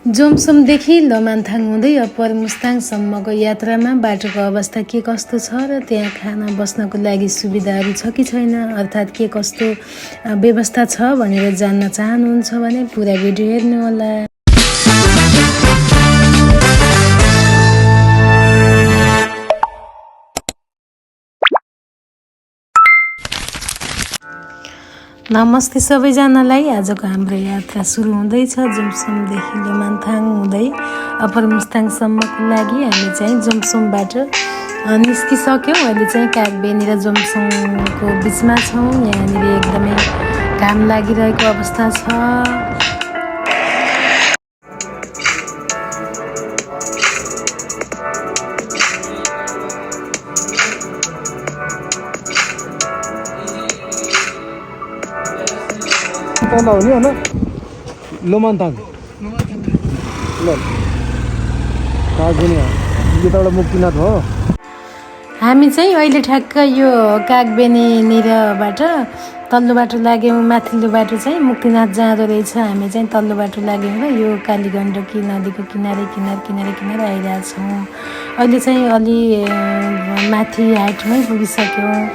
जोमसोमदेखि लोमान्थाङ हुँदै अप्पर मुस्ताङसम्मको यात्रामा बाटोको अवस्था के कस्तो छ र त्यहाँ खाना बस्नको लागि सुविधाहरू छ कि छैन, अर्थात् के कस्तो व्यवस्था छ भनेर जान्न चाहनुहुन्छ भने पुरा भिडियो हेर्नुहोला। नमस्ते सबैजनालाई। आजको हाम्रो यात्रा सुरु हुँदैछ जोमसोमदेखि लोमान्थाङ हुँदै अप्पर मुस्ताङसम्मको लागि। हामी चाहिँ जोमसोमबाट निस्किसक्यौँ। अहिले चाहिँ कागबेनी र जोमसोमको बिचमा छौँ। यहाँनिर एकदमै घाम लागिरहेको अवस्था छ। हो नि होइन लोमान्थाङ ल कागबेनी यताबाट मुक्तिनाथ हो। हामी चाहिँ अहिले ठ्याक्क यो कागबेनीनिरबाट तल्लो बाटो लाग्यौँ। माथिल्लो बाटो चाहिँ मुक्तिनाथ जाँदो रहेछ। हामी चाहिँ तल्लो बाटो लाग्यौँ र यो कालीगण्डकी नदीको किनारै आइरहेछौँ। अहिले चाहिँ अलि माथि हाइटमै पुगिसक्यौँ।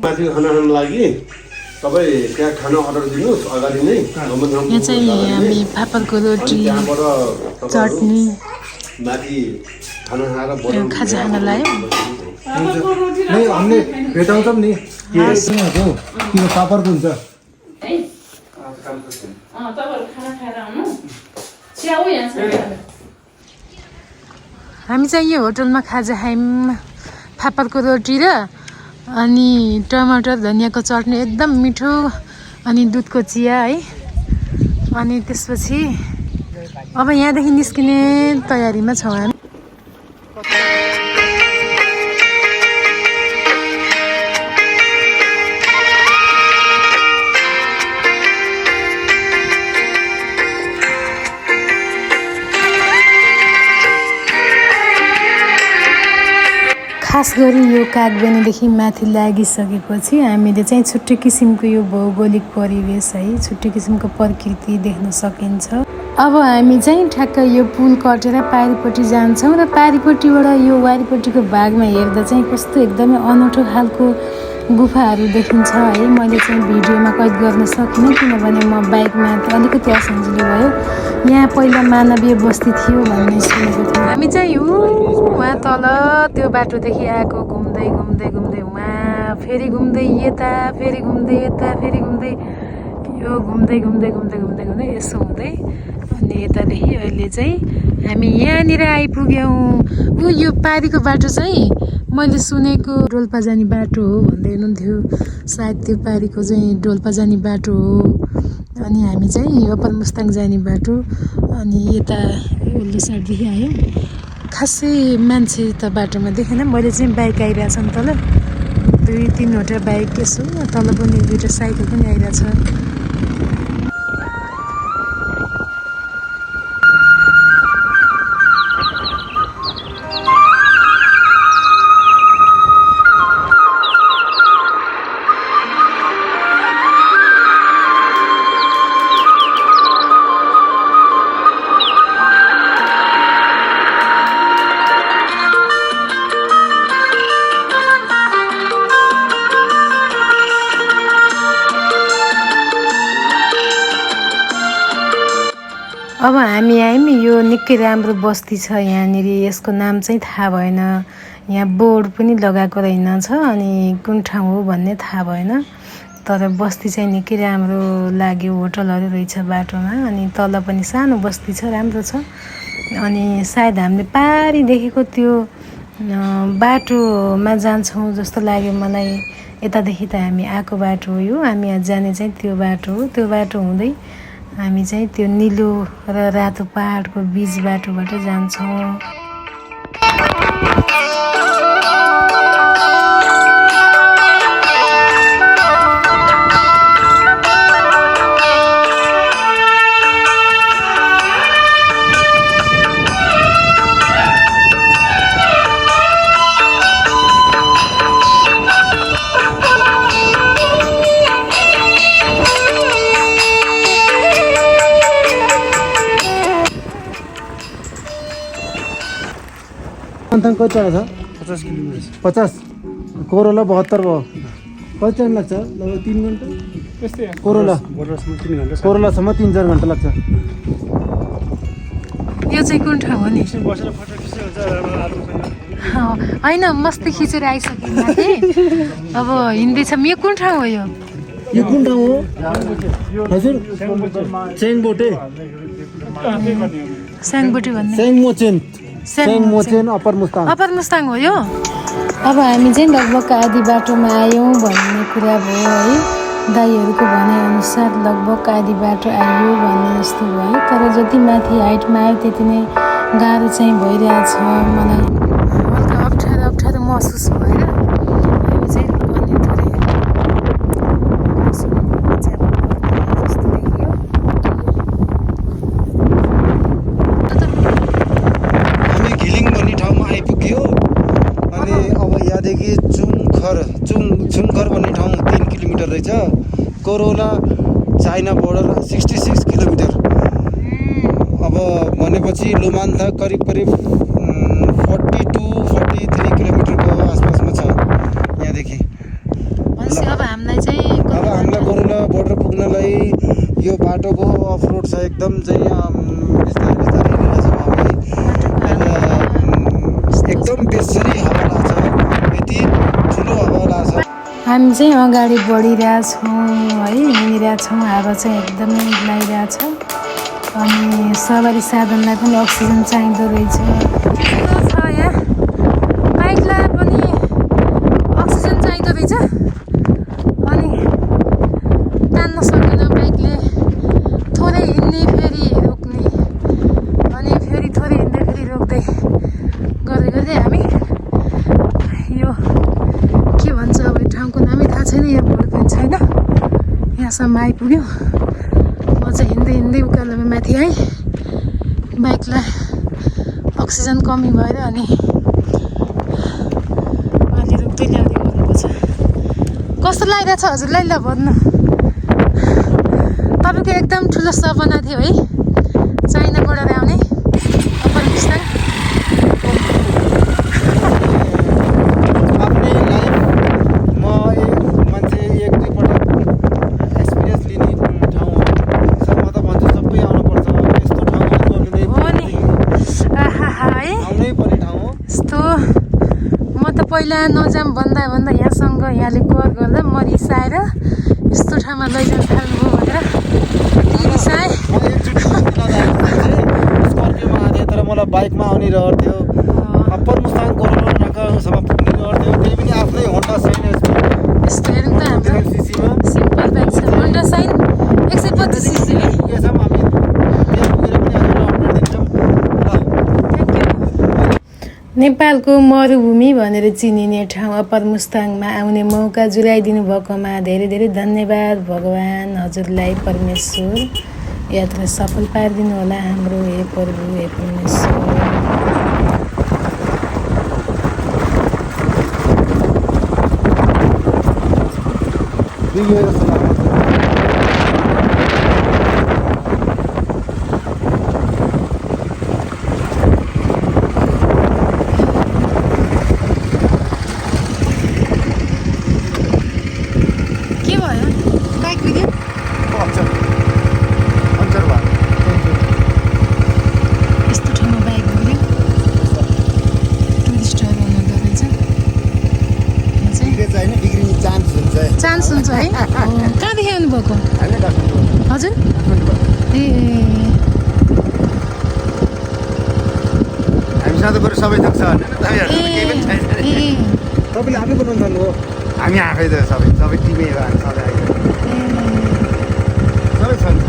माथि खाना खान लागि तपाईँ त्यहाँ खाना अर्डर दिनुहोस् अगाडि नै। यहाँ चाहिँ हामी फापरको रोटी, चटनी, माथि खाना खाएर खाजा खान लाग्यो। हामीले भेटाउँछौँ नि किन पापडको हुन्छ। हामी चाहिँ यो होटलमा खाजा खायौँ। फापरको रोटी र अनि टमाटर धनियाँको चटनी एकदम मिठो, अनि दुधको चिया है। अनि त्यसपछि अब यहाँदेखि निस्किने तयारीमा छौँ हामी। खास गरी यो कागबेनीदेखि माथि लागिसकेपछि हामीले चाहिँ छुट्टै किसिमको यो भौगोलिक परिवेश है, छुट्टै किसिमको प्रकृति देख्न सकिन्छ। अब हामी चाहिँ ठ्याक्क यो पुल कटेर पारिपट्टि जान्छौँ र पारिपट्टिबाट यो वारिपट्टिको भागमा हेर्दा चाहिँ कस्तो एकदमै अनौठो खालको गुफाहरू देखिन्छ है। मैले चाहिँ भिडियोमा कैद गर्न सकिनँ किनभने म बाइकमा अलिकति असन्जिलो भयो। यहाँ पहिला मानवीय बस्ती थियो भन्ने सुनेको थिएँ। हामी चाहिँ उहाँ तल त्यो बाटोदेखि आएको घुम्दै उहाँ फेरि घुम्दै यता, फेरि घुम्दै यता, फेरि घुम्दै यो घुम्दै यसो हुँदै अनि यतादेखि अहिले चाहिँ हामी यहाँनिर आइपुग्यौँ। यो पारीको बाटो चाहिँ मैले सुनेको डोल्पा जाने बाटो हो भन्दै हुनुहुन्थ्यो। सायद त्यो पारीको चाहिँ डोल्पा जाने बाटो हो। अनि हामी चाहिँ अप्पर मुस्ताङ जाने बाटो अनि यता उल्लो साइडदेखि आयौँ। खासै मान्छे त बाटोमा देखेन। मैले चाहिँ बाइक आइरहेछन् तल, 2-3वटा बाइक यसो, तल पनि 2टा साइकल पनि आइरहेछ। अब हामी आयौँ। यो निकै राम्रो बस्ती छ यहाँनिर। यसको नाम चाहिँ थाहा भएन, यहाँ बोर्ड पनि लगाएको रहेनछ अनि कुन ठाउँ हो भन्ने थाहा भएन। तर बस्ती चाहिँ निकै राम्रो लाग्यो। होटलहरू रहेछ बाटोमा अनि तल पनि सानो बस्ती छ, राम्रो छ। अनि सायद हामीले पारी देखेको त्यो बाटोमा जान्छौँ जस्तो लाग्यो मलाई। यतादेखि त हामी आएको बाटो हो यो हामी आज जाने चाहिँ त्यो बाटो हो त्यो बाटो हुँदै हामी चाहिँ त्यो निलो र रातो पहाडको बीच बाटोबाट जान्छौँ अन्त कति टाढा छ 50 किलोमिटर 50 कोरोला 72 भयो कति टाइम लाग्छ लगभग 3 घन्टा त्यस्तै कोरोलासम्म 3 घन्टा कोरोलासम्म 3-4 घन्टा लाग्छ यो चाहिँ कुन ठाउँ हो नि बसेर फोटो खिच्नुहुन्छ होइन मस्ती खिचेर आइसक्यो माथि अब हिँड्दैछौँ यो कुन ठाउँ हो यो कुन ठाउँ हो हजुर चेङबोटे स्याङबोटे भन्ने सेङमोचेन अप्पर मुस्ताङ हो यो अब हामी चाहिँ लगभग आधी बाटोमा आयौँ भन्ने कुरा भयो है दाइहरूको भनाइअनुसार लगभग आधी बाटो आयो भन्ने जस्तो भयो तर जति माथि हाइटमा आयो त्यति नै गाह्रो चाहिँ भइरहेछ मलाई हल्का अप्ठ्यारो महसुस भएर हामी चाहिँ अनि थोरै जस्तो देखियो हामी घिलिङ भन्ने ठाउँमा आइपुग्यो अनि अब यहाँदेखि चुङखर भन्ने ठाउँ 3 किलोमिटर रहेछ कोरोला चाइना बोर्डर 66 किलोमिटर अब भनेपछि लुमान्था करिब 42-43 किलोमिटरको आसपासमा छ यहाँदेखि अब हामीलाई कोरोला बोर्डर पुग्नलाई यो बाटोको अफ रोड छ एकदम चाहिँ बिस्तारै हिँडिरहेछौँ हामी एकदम बेसरी हावा लाग्छ यति ठुलो हावा लाग्छ हामी चाहिँ अगाडि बढिरहेछौँ है हिँडिरहेछौँ हावा चाहिँ एकदमै लगाइरहेछ अनि सवारी साधनलाई पनि अक्सिजन चाहिँदो रहेछ छ यहाँ बाइकलाई पनि अक्सिजन चाहिँदो रहेछ अनि तान्न सक्दैन बाइकले थोरै हिँड्ने फेरि रोक्ने अनि फेरि थोरै हिँड्दै फेरि रोक्दै गर्दै हामी यो के भन्छ अब ठाउँको नामै थाहा छैन यहाँ बोर्ड पनि छैन यहाँसम्म आइपुग्यो म चाहिँ हिँड्दै उकालोमा माथि आएँ बाइकलाई अक्सिजन कमी भएर अनि उहाँले रोक्दै ल्याउँदै गर्नुपर्छ कस्तो लागिरहेछ हजुरलाई ल भन्नु तपाईँको एकदम ठुलो सपना थियो है चाइनाबाट आउने अप्पर मुस्ताङ पहिला नजाम भन्दा यहाँसँग यहाँले कर गर्दा म रिसाएर यस्तो ठाउँमा लैजान थाल्नुभयो भनेर रिसाएँ स्कर्पियोमा आएको तर मलाई बाइकमा आउने रहर थियो अप्पर मुस्ताङ कोरोला नाकासम्म पुग्ने रहर थियो त्यही पनि आफ्नै होन्डा साइन यस्तो हेरौँ त हाम्रो सिम्पल बाइक छ होन्डा साइन 125 सीसी नेपालको मरुभूमि भनेर चिनिने ठाउँ अप्पर मुस्ताङमा आउने मौका जुराइदिनु भएकोमा धेरै धेरै धन्यवाद भगवान् हजुरलाई परमेश्वर यात्रा सफल पारिदिनु होला हाम्रो हे प्रभु हे परमेश्वर चान्स हुन्छ है कहाँदेखि आउनुभएको हजुर ए हामीसँग त बरु सबै थोक छ होइन तपाईँहरूले आफै बनाउनु थाल्नु हो हामी आफै त सबै टिमै हो हामी सधैँ आइरहेको सबै छ नि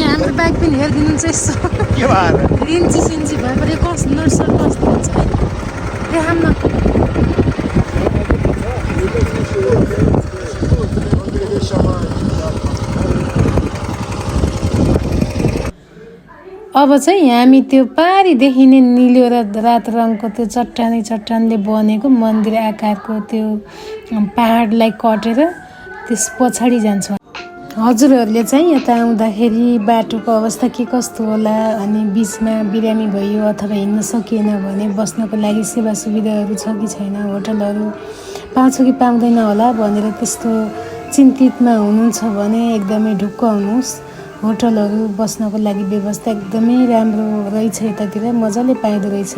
यहाँ हाम्रो बाइक पनि हेरिदिनुहुन्छ यसो के भएर रिन्ची सिन्ची भयो भने कस्तो नर्सर कस्तो हुन्छ है देखाउन न अब चाहिँ हामी त्यो पारिदेखि नै निलो र रातो रङको त्यो चट्टानले बनेको मन्दिर आकारको त्यो पहाडलाई कटेर त्यस पछाडि जान्छौँ हजुरहरूले चाहिँ यता आउँदाखेरि बाटोको अवस्था के कस्तो होला अनि बिचमा बिरामी भयो अथवा हिँड्न सकिएन भने बस्नको लागि सेवा सुविधाहरू छ कि छैन होटलहरू पाउँछ कि पाउँदैन होला भनेर त्यस्तो चिन्तितमा हुनुहुन्छ भने एकदमै ढुक्क हुनुहोस् होटलहरू बस्नको लागि व्यवस्था एकदमै राम्रो रहेछ यतातिर मजाले पाइँदो रहेछ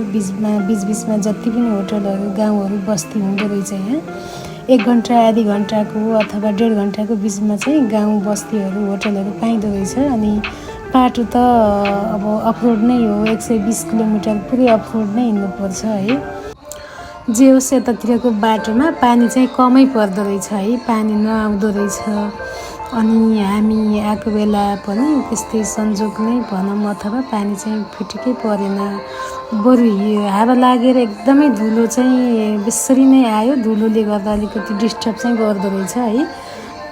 बिचबिचमा जति पनि होटलहरू गाउँहरू बस्ती हुँदो रहेछ यहाँ 1 घन्टा आधी घन्टाको अथवा 1.5 घन्टाको बिचमा चाहिँ गाउँ बस्तीहरू होटलहरू पाइँदो रहेछ अनि बाटो त अब अफरोड नै हो 120 किलोमिटर पुरै अफरोड नै हिँड्नुपर्छ है जे होस् यतातिरको बाटोमा पानी चाहिँ कमै पर्दो रहेछ है पानी नआउँदो रहेछ अनि हामी आएको बेला पनि त्यस्तै संजोग नै भनौँ अथवा पानी चाहिँ फिटिकै परेन बरु हावा लागेर एकदमै धुलो चाहिँ बेसरी नै आयो धुलोले गर्दा अलिकति डिस्टर्ब चाहिँ गर्दो रहेछ है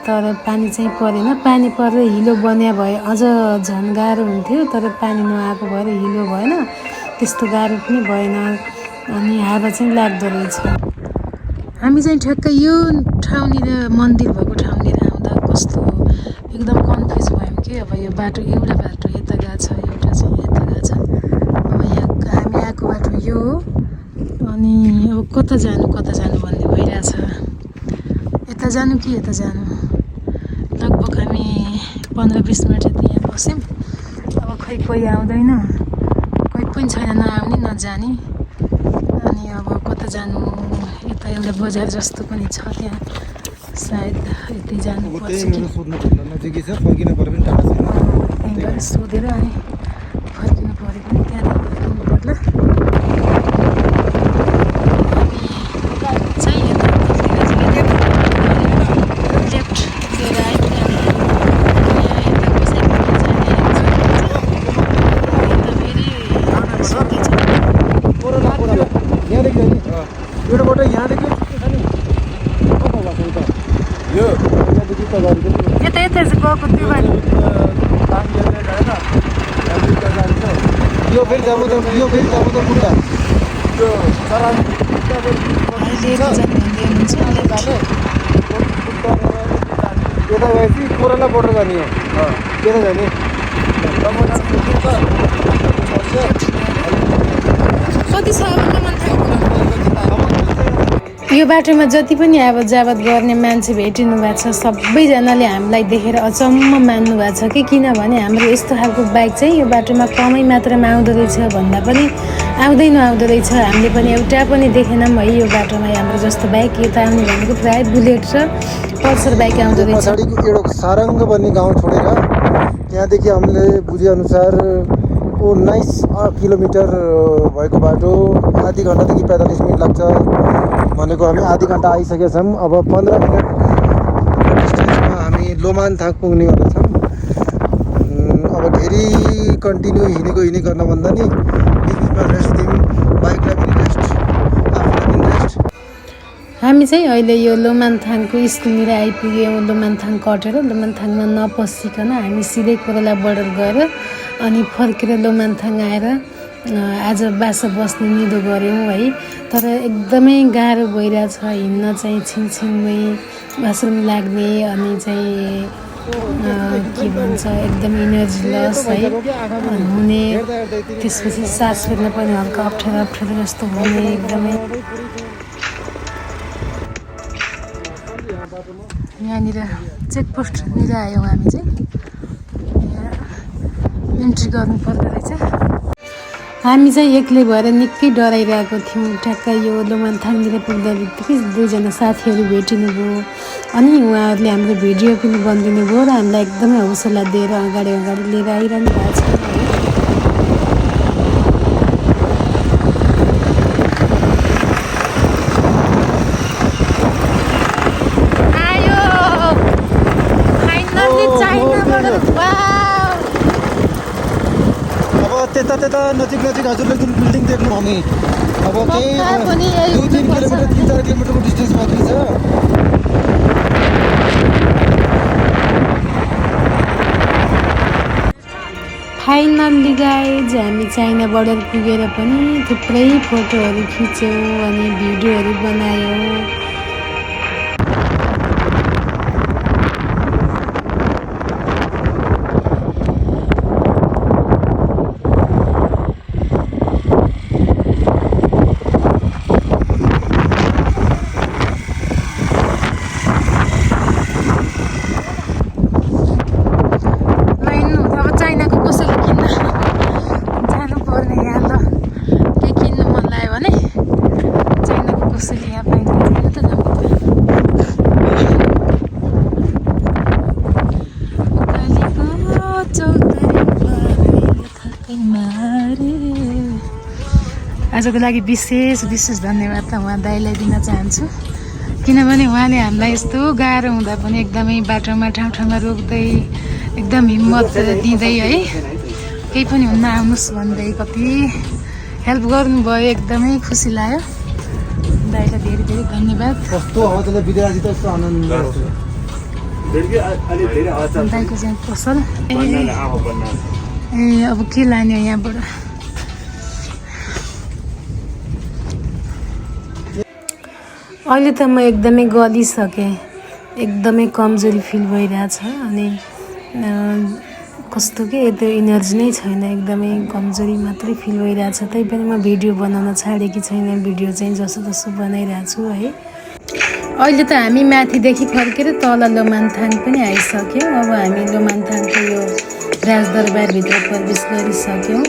तर पानी चाहिँ परेन पानी परेर हिलो बन्या भए अझ झन् गाह्रो हुन्थ्यो तर पानी नआएको भएर हिलो भएन त्यस्तो गाह्रो पनि भएन अनि हावा चाहिँ लाग्दो रहेछ हामी चाहिँ ठ्याक्कै यो ठाउँनिर मन्दिर भएको ठाउँनिर आउँदा कस्तो एकदम कन्फ्युज भयौँ कि अब यो बाटो एउटा बाटो यता गएको छ एउटा चाहिँ यता गएको छ अब यहाँ हामी आएको बाटो यो हो अनि अब कता जानु भन्ने भइरहेछ यता जानु कि यता जानु लगभग हामी 15-20 मिनट यति यहाँ बस्यौँ अब खै कोही आउँदैन कोही पनि छैन नआउने नजाने अनि अब कता जानु यता एउटा बजार जस्तो पनि छ त्यहाँ सायद यतै जानुपर्छ कि त्यहीँबाट सोधेर अनि फर्किनु पऱ्यो भने त्यहाँदेखि फर्किनु पर्ला हामी चाहिँ यता लेफ्ट लिएर आयौँ यता यता गएको त्यो बाटो यो फेरि जानु त पुरा यता गएपछि कोराला बोर्डर जाने हो त्यता जाने कति छ यो बाटोमा जति पनि अब जावत गर्ने मान्छे भेटिनु भएको छ सबैजनाले हामीलाई देखेर अचम्म मान्नु भएको छ कि किनभने हाम्रो यस्तो खालको बाइक चाहिँ यो बाटोमा कमै मात्रामा आउँदो रहेछ भन्दा पनि आउँदै नआउँदो रहेछ हामीले पनि एउटा पनि देखेनौँ है यो बाटोमा हाम्रो जस्तो बाइक यता आउने भनेको प्रायः बुलेट र पल्सर बाइक आउँदो रहेछ पछाडिको एउटा सारङ्ग भन्ने गाउँ छोडेर त्यहाँदेखि हामीले बुझेअनुसार 19 किलोमिटर भएको बाटो आधी घन्टादेखि 45 मिनट लाग्छ भनेको हामी आधी घन्टा आइसकेका छौँ अब 15 मिनट डिस्टेन्समा हामी लोमानथाङ पुग्नेवाला छौँ अब धेरै कन्टिन्यू हिँडेको गर्नुभन्दा नि बिचबिचमा रेस्ट दिउँ बाइकलाई पनि रेस्ट आफूलाई पनि रेस्ट हामी चाहिँ अहिले यो लोमानथाङको स्कुलनिर आइपुग्यौँ लोमानथाङ कटेर लोमानथाङमा नपसिकन हामी सिधै कोराला बोर्डर गएर अनि फर्केर लोमानथाङ आएर आज बासा बस्ने निधो गऱ्यौँ है तर एकदमै गाह्रो भइरहेछ हिँड्न चाहिँ छिनछिनमै वासरुम लाग्ने अनि चाहिँ के भन्छ एकदम इनर्जी लस है हुने त्यसपछि सास फेर्न पनि हल्का अप्ठ्यारो जस्तो हुने एकदमै यहाँनिर चेकपोस्टनिर आयौँ हामी चाहिँ यहाँ इन्ट्री गर्नु पर्दो रहेछ हामी चाहिँ एक्लै भएर निकै डराइरहेको थियौँ ठ्याक्क यो लोमानथाङनिर पुग्दा बित्तिकै 2 जना साथीहरू भेटिनुभयो अनि उहाँहरूले हाम्रो भिडियो पनि बनिदिनु भयो र हामीलाई एकदमै हौसला दिएर अगाडि लिएर आइरहनु भएको छ त नजिक हजुरले जुन बिल्डिङ देख्नु हामी अब केही कहाँ पनि यही 2-3 किलोमिटर 3-4 किलोमिटरको डिस्टेन्स मात्रै छ। फाइनल्ली गाइज हामी चाइना बोर्डर पुगेर पनि थुप्रै फोटोहरू खिच्यौँ अनि भिडियोहरू बनायौँ। आजको लागि विशेष धन्यवाद त उहाँ दाइलाई दिन चाहन्छु, किनभने उहाँले हामीलाई यस्तो गाह्रो हुँदा पनि एकदमै बाटोमा ठाउँमा रोक्दै एकदम हिम्मत दिँदै है केही पनि हुन्न आउनुहोस् भन्दै कति हेल्प गर्नुभयो। एकदमै खुसी लाग्यो। दाइलाई धेरै धेरै धन्यवाद। कस्तो हो त विद्यार्थी त यस्तो आनन्द दाइको चाहिँ पसल अब के लाने यहाँबाट। अहिले त म एकदमै गलिसकेँ, एकदमै कमजोरी फिल भइरहेछ अनि कस्तो के त्यो इनर्जी नै छैन, एकदमै कमजोरी मात्रै फिल भइरहेछ। तैपनि म भिडियो बनाउन छाडेकी छैन, भिडियो चाहिँ जसो बनाइरहेको छु है। अहिले त हामी माथिदेखि फर्केर तल लोमानथान पनि आइसक्यौँ। अब हामी लोमानथानको यो राजदरबारभित्र प्रवेश गरिसक्यौँ।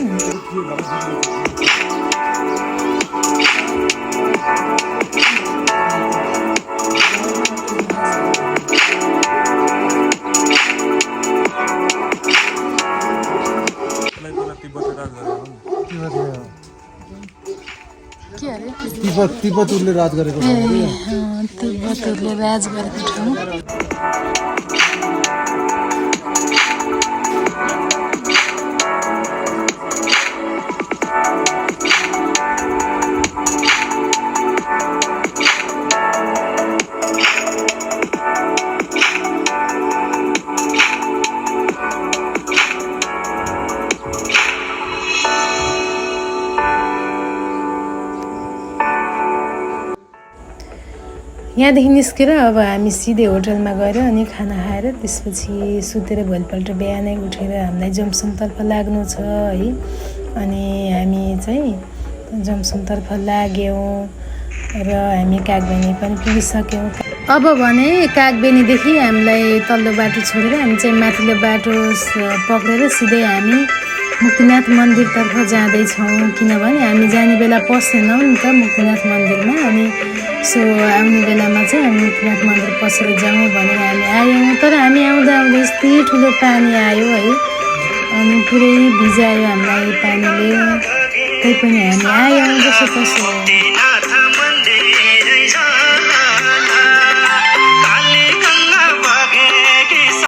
तिब्बतहरूले राज गरेको तिब्बतहरूले राज गरेको ठाउँ। यहाँदेखि निस्केर अब हामी सिधै होटलमा गएर अनि खाना खाएर त्यसपछि सुतेर भोलिपल्ट बिहानै उठेर हामीलाई जमसङतर्फ लाग्नु छ है। अनि हामी चाहिँ जमसङतर्फ लाग्यौँ र हामी कागबेनी पनि पुगिसक्यौँ। अब भने कागबेनीदेखि हामीलाई तल्लो बाटो छोडेर हामी चाहिँ माथिल्लो बाटो पक्रेर सिधै हामी मुक्तिनाथ मन्दिरतर्फ जाँदैछौँ, किनभने हामी जाने बेला पसेनौँ नि त मुक्तिनाथ मन्दिरमा। अनि सो आउने बेलामा चाहिँ हामी मुक्तिनाथ मन्दिर पसेर जाउँ भनेर हामी आयौँ। तर हामी आउँदा यस्तै ठुलो पानी आयो है, अनि पुरै भिजायो हामीलाई पानीले। तैपनि हामी आयौँ जसो तसो।